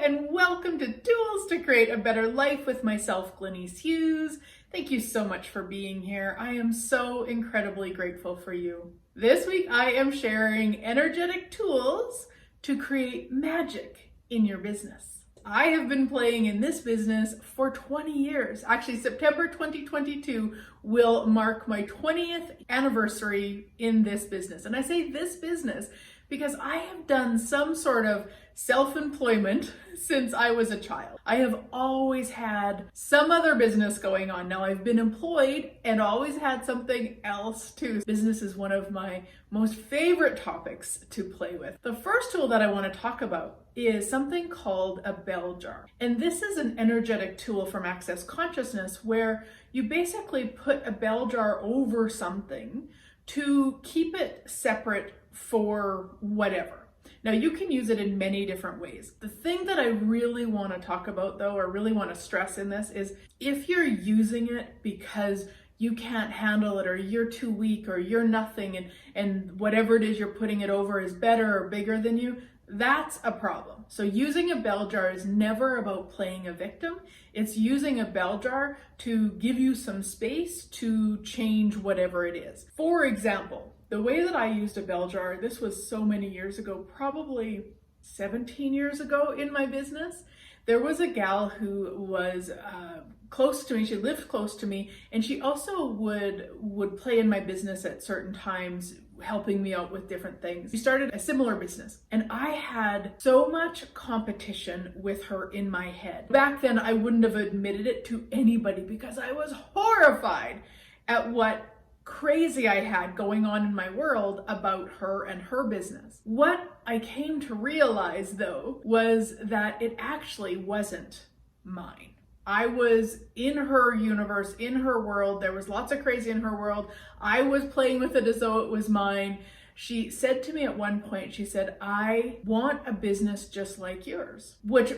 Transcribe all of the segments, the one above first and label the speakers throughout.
Speaker 1: and welcome to Tools to Create a Better Life with myself, Glenyce Hughes. Thank you so much for being here. I am so incredibly grateful for you. This week I am sharing energetic tools to create magic in your business. I have been playing in this business for 20 years. Actually, September 2022 will mark my 20th anniversary in this business. And I say this business because I have done some sort of self-employment since I was a child. I have always had some other business going on. Now I've been employed and always had something else too. Business is one of my most favorite topics to play with. The first tool that I want to talk about is something called a bell jar. And this is an energetic tool from Access Consciousness where you basically put a bell jar over something to keep it separate for whatever. Now you can use it in many different ways. The thing that I really want to talk about though, or really want to stress in this is if you're using it because you can't handle it or you're too weak or you're nothing and whatever it is you're putting it over is better or bigger than you, that's a problem. So using a bell jar is never about playing a victim. It's using a bell jar to give you some space to change whatever it is. For example, the way that I used a bell jar, this was so many years ago, probably 17 years ago in my business. There was a gal who was close to me, she lived close to me, and she also would play in my business at certain times, helping me out with different things. We started a similar business, and I had so much competition with her in my head. Back then, I wouldn't have admitted it to anybody because I was horrified at what crazy I had going on in my world about her and her business. What I came to realize though was that it actually wasn't mine. I was in her universe, in her world. There was lots of crazy in her world. I was playing with it as though it was mine. She said to me at one point, she said, "I want a business just like yours," which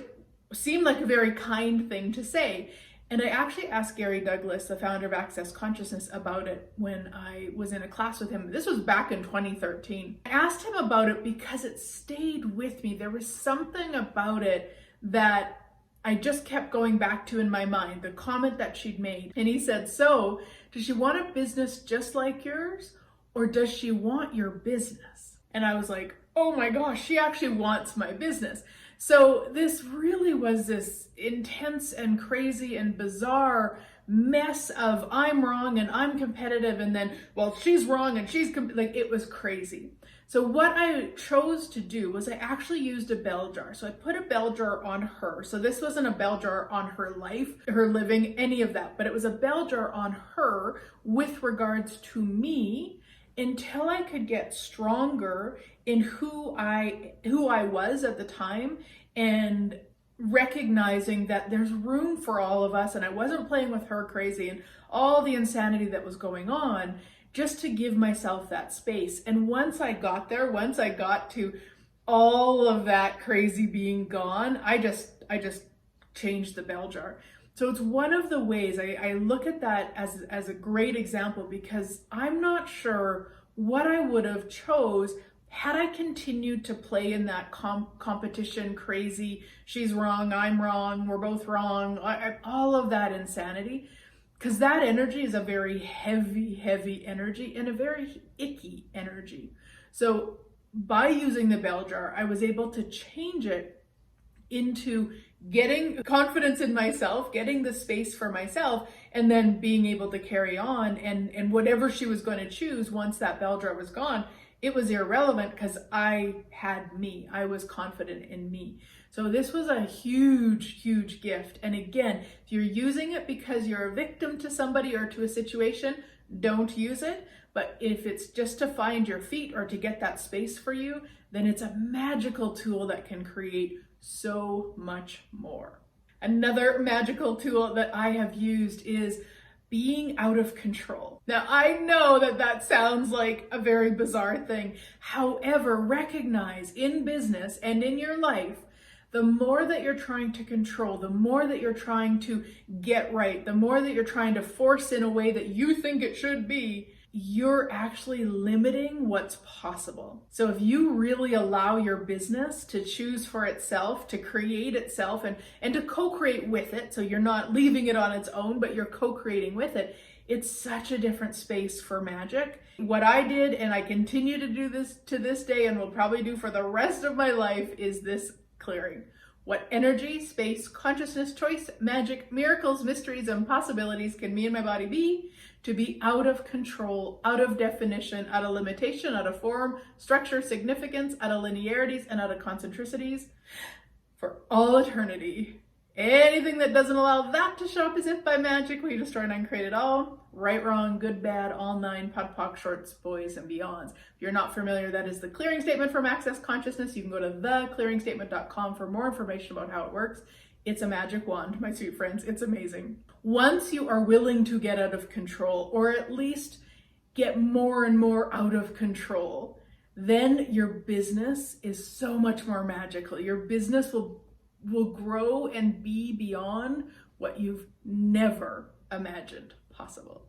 Speaker 1: seemed like a very kind thing to say. And I actually asked Gary Douglas, the founder of Access Consciousness, about it when I was in a class with him. This was back in 2013. I asked him about it because it stayed with me. There was something about it that I just kept going back to in my mind, the comment that she'd made. And he said, "So, does she want a business just like yours, or does she want your business?" And I was like, oh my gosh, she actually wants my business. So this really was this intense and crazy and bizarre mess of I'm wrong and I'm competitive, and then, well, she's wrong and she's like, it was crazy. So what I chose to do was I actually used a bell jar. So I put a bell jar on her. So this wasn't a bell jar on her life, her living, any of that, but it was a bell jar on her with regards to me until I could get stronger in who I was at the time, and recognizing that there's room for all of us, and I wasn't playing with her crazy and all the insanity that was going on, just to give myself that space. And once I got there, once I got to all of that crazy being gone, I just changed the bell jar. So it's one of the ways I look at that as a great example, because I'm not sure what I would have chose had I continued to play in that competition, crazy, she's wrong, I'm wrong, we're both wrong, all of that insanity. Because that energy is a very heavy, heavy energy and a very icky energy. So by using the bell jar, I was able to change it into getting confidence in myself, getting the space for myself, and then being able to carry on. And whatever she was going to choose once that bell jar was gone, it was irrelevant because I had me. I was confident in me. So this was a huge, huge gift. And again, if you're using it because you're a victim to somebody or to a situation, don't use it. But if it's just to find your feet or to get that space for you, then it's a magical tool that can create so much more. Another magical tool that I have used is being out of control. Now, I know that that sounds like a very bizarre thing. However, recognize in business and in your life, the more that you're trying to control, the more that you're trying to get right, the more that you're trying to force in a way that you think it should be, you're actually limiting what's possible. So if you really allow your business to choose for itself, to create itself, and to co-create with it, so you're not leaving it on its own, but you're co-creating with it, it's such a different space for magic. What I did, and I continue to do this to this day, and will probably do for the rest of my life, is this clearing. What energy, space, consciousness, choice, magic, miracles, mysteries, and possibilities can me and my body be to be out of control, out of definition, out of limitation, out of form, structure, significance, out of linearities, and out of concentricities for all eternity. Anything that doesn't allow that to show up as if by magic, we destroy and uncreate it all. Right, wrong, good, bad, all nine, pod, poc, shorts, boys, and beyonds. If you're not familiar, that is the clearing statement from Access Consciousness. You can go to theclearingstatement.com for more information about how it works. It's a magic wand, my sweet friends. It's amazing. Once you are willing to get out of control, or at least get more and more out of control, then your business is so much more magical. Your business will grow and be beyond what you've never imagined possible.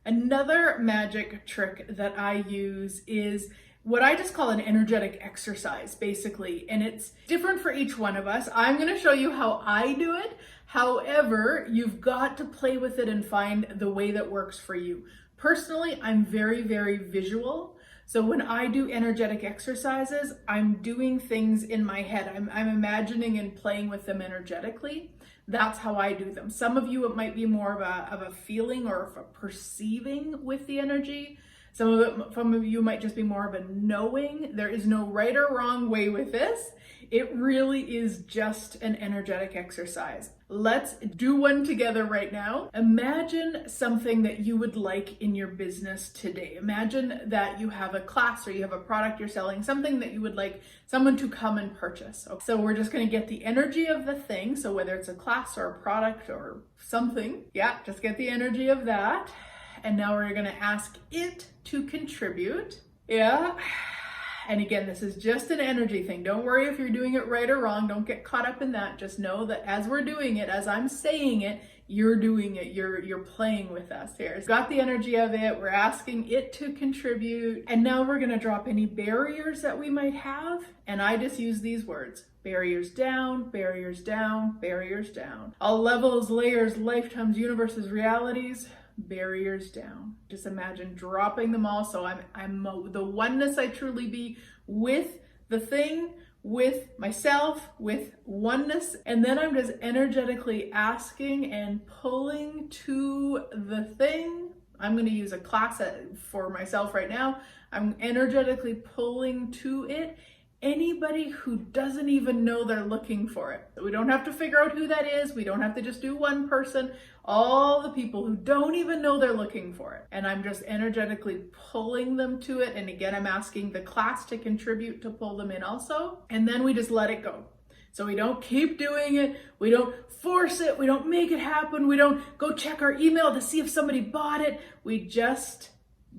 Speaker 1: Another magic trick that I use is what I just call an energetic exercise, basically, and it's different for each one of us. I'm going to show you how I do it. However, you've got to play with it and find the way that works for you. Personally, I'm very, very visual. So when I do energetic exercises, I'm doing things in my head. I'm imagining and playing with them energetically. That's how I do them. Some of you, it might be more of a feeling or of a perceiving with the energy. Some of you might just be more of a knowing. There is no right or wrong way with this. It really is just an energetic exercise. Let's do one together right now. Imagine something that you would like in your business today. Imagine that you have a class or you have a product you're selling, something that you would like someone to come and purchase. So we're just going to get the energy of the thing. So whether it's a class or a product or something, yeah, just get the energy of that. And now we're going to ask it to contribute. Yeah. And again, this is just an energy thing. Don't worry if you're doing it right or wrong. Don't get caught up in that. Just know that as we're doing it, as I'm saying it, you're doing it. You're playing with us here. It's got the energy of it. We're asking it to contribute. And now we're going to drop any barriers that we might have. And I just use these words. Barriers down, barriers down, barriers down. All levels, layers, lifetimes, universes, realities. Barriers down. Just imagine dropping them all. So I'm the oneness I truly be with the thing, with myself, with oneness. And then I'm just energetically asking and pulling to the thing. I'm going to use a class for myself right now. I'm energetically pulling to it anybody who doesn't even know they're looking for it. We don't have to figure out who that is. We don't have to just do one person. All the people who don't even know they're looking for it. And I'm just energetically pulling them to it. And again, I'm asking the class to contribute to pull them in also. And then we just let it go. So we don't keep doing it. We don't force it. We don't make it happen. We don't go check our email to see if somebody bought it. We just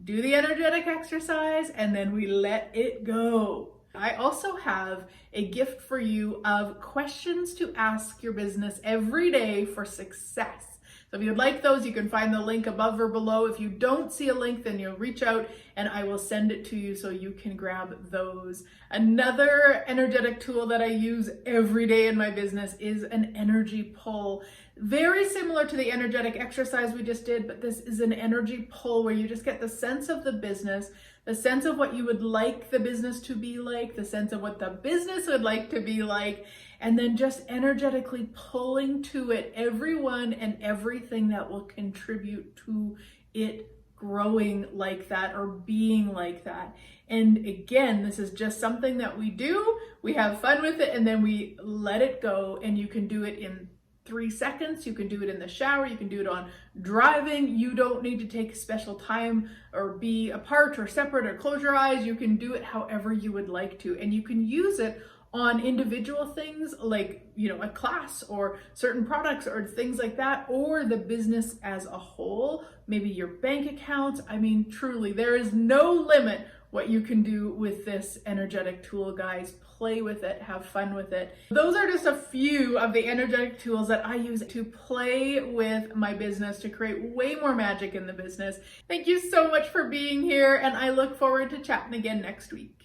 Speaker 1: do the energetic exercise and then we let it go. I also have a gift for you of questions to ask your business every day for success. So if you'd like those, you can find the link above or below. If you don't see a link, then you'll reach out and I will send it to you so you can grab those. Another energetic tool that I use every day in my business is an energy pull. Very similar to the energetic exercise we just did, but this is an energy pull where you just get the sense of the business, the sense of what you would like the business to be like, the sense of what the business would like to be like, and then just energetically pulling to it everyone and everything that will contribute to it growing like that or being like that. And again, this is just something that we do, we have fun with it, and then we let it go, and you can do it in 3 seconds. You can do it in the shower. You can do it on driving. You don't need to take special time or be apart or separate or close your eyes. You can do it however you would like to. And you can use it on individual things like, a class or certain products or things like that, or the business as a whole, maybe your bank accounts. I mean, truly, there is no limit what you can do with this energetic tool, guys. play with it, have fun with it. Those are just a few of the energetic tools that I use to play with my business, to create way more magic in the business. Thank you so much for being here, and I look forward to chatting again next week.